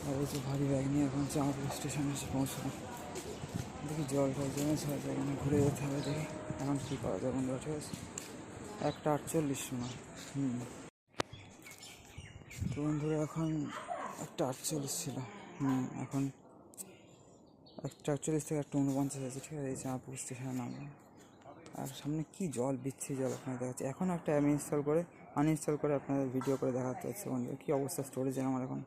আর এই যে ভারী ব্যাগ নিয়ে এখন চাঁদপুর স্টেশনে এসে পৌঁছলাম। দেখি জল টল জমেছে হয়তো এখানে ঘুরে যেতে হবে। দেখি এখন কী করা যায় বন্ধুরা। ঠিক আছে, 1:48 সময়। তো বন্ধুরা এখন 1:48 ছিল। এখন 1:48 থেকে 1:49 আছে। ঠিক আছে, এই চাঁদপুর স্টেশনের নাম। আর সামনে কি জল, বিচ্ছি জল আপনাদের দেখাচ্ছে। এখন একটা অ্যাপ আনইনস্টল করে আপনাদের ভিডিও করে দেখাতে হচ্ছে বন্ধুরা। কী অবস্থা স্টোরেজে আমার এখন,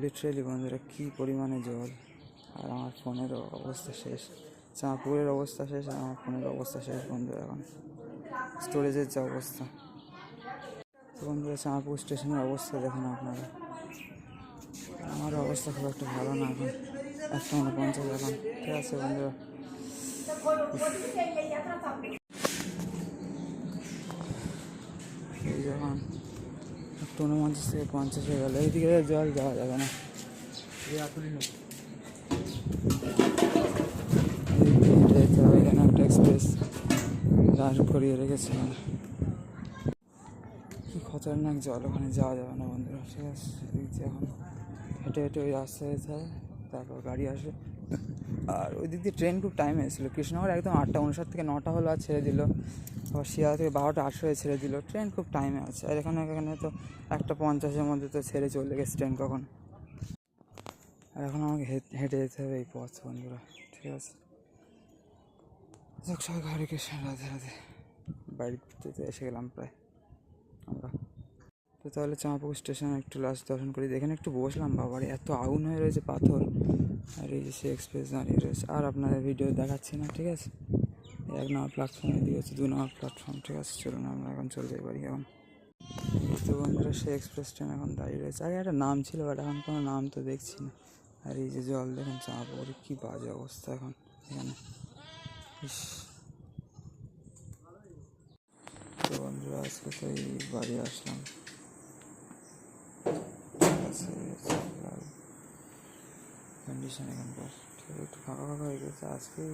লিটারেলি বন্ধুরা কী পরিমাণে জল। আর আমার ফোনের অবস্থা শেষ, চাঁদপুরের অবস্থা শেষ, আর আমার ফোনের অবস্থা শেষ বন্ধুরা। এখন স্টোরেজের যা অবস্থা। তো বন্ধুরা চাঁদপুর স্টেশনের অবস্থা দেখুন আপনারা। আমার অবস্থা খুব একটা ভালো না এখন। 1:49 এখন। ঠিক আছে বন্ধুরা, এই যখন 1:49 থেকে 50 হয়ে গেল, এইদিকে জল যাওয়া যাবে না। এখানে একটা এক্সপ্রেস দাঁড় করিয়ে রেখেছে। কি খতরনাক জল, ওখানে যাওয়া যাবে না বন্ধুরা। ঠিক আছে, এখন হেঁটে হেঁটে ওই রাস্তায় যেতে হবে, তারপর গাড়ি আসবে। আর ওই দিক দিয়ে ট্রেন খুব টাইমে এসেছিলো। কৃষ্ণনগর একদম 8:59 থেকে 9টা হলো, আর ছেড়ে দিল। আবার শিয়ালদা থেকে 12:08 ছেড়ে দিল। ট্রেন খুব টাইমে আছে। আর এখানে তো 1:50 মধ্যে তো ছেড়ে চলে গেছে ট্রেন কখন। আর এখন আমাকে হেঁটে যেতে হবে এই পথ বন্ধুরা। ঠিক আছে, সবাই ঘরে কৃষ্ণ, রাধে রাধে। বাড়িতে তো এসে গেলাম প্রায় আমরা। তো তাহলে চাঁদপুর স্টেশনে একটু লাস্ট দর্শন করি। এখানে একটু বসলাম, বাবার এত আগুন হয়ে রয়েছে পাথর। আর এই যে সে এক্সপ্রেস দাঁড়িয়ে রয়েছে। আর আপনাদের ভিডিও দেখাচ্ছি না। ঠিক আছে, 1 নম্বর প্ল্যাটফর্মে দিয়ে হচ্ছে 2 নম্বর প্ল্যাটফর্ম। ঠিক আছে, চলুন আমরা এখন চলে যাই বাড়ি। এখন তো বন্ধুরা সে এক্সপ্রেস ট্রেন এখন দাঁড়িয়ে রয়েছে। আগে একটা নাম ছিল, বাট এখন কোনো নাম তো দেখছি না। আর এই যে জল দেখুন, চাঁদপুরে কী বাজে অবস্থা এখন এখানে। তো বন্ধুরা আজকে তো এই বাড়ি আসলাম। কন্ডিশন এখানকার ঠিক আছে, একটু ফাঁকা ফাঁকা হয়ে গেছে। আজকেই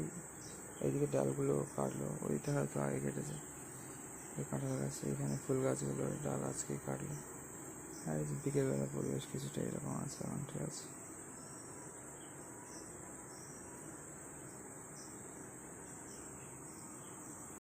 এইদিকে ডালগুলো কাটলো, ওইটা হয়তো আগে কেটেছে। এই কাঁঠাল গাছ, এখানে ফুল গাছগুলোর ডাল আজকেই কাটলো। আর এই যে বিকেলবেলা পরিবেশ কিছুটা এরকম আছে এখন। ঠিক আছে।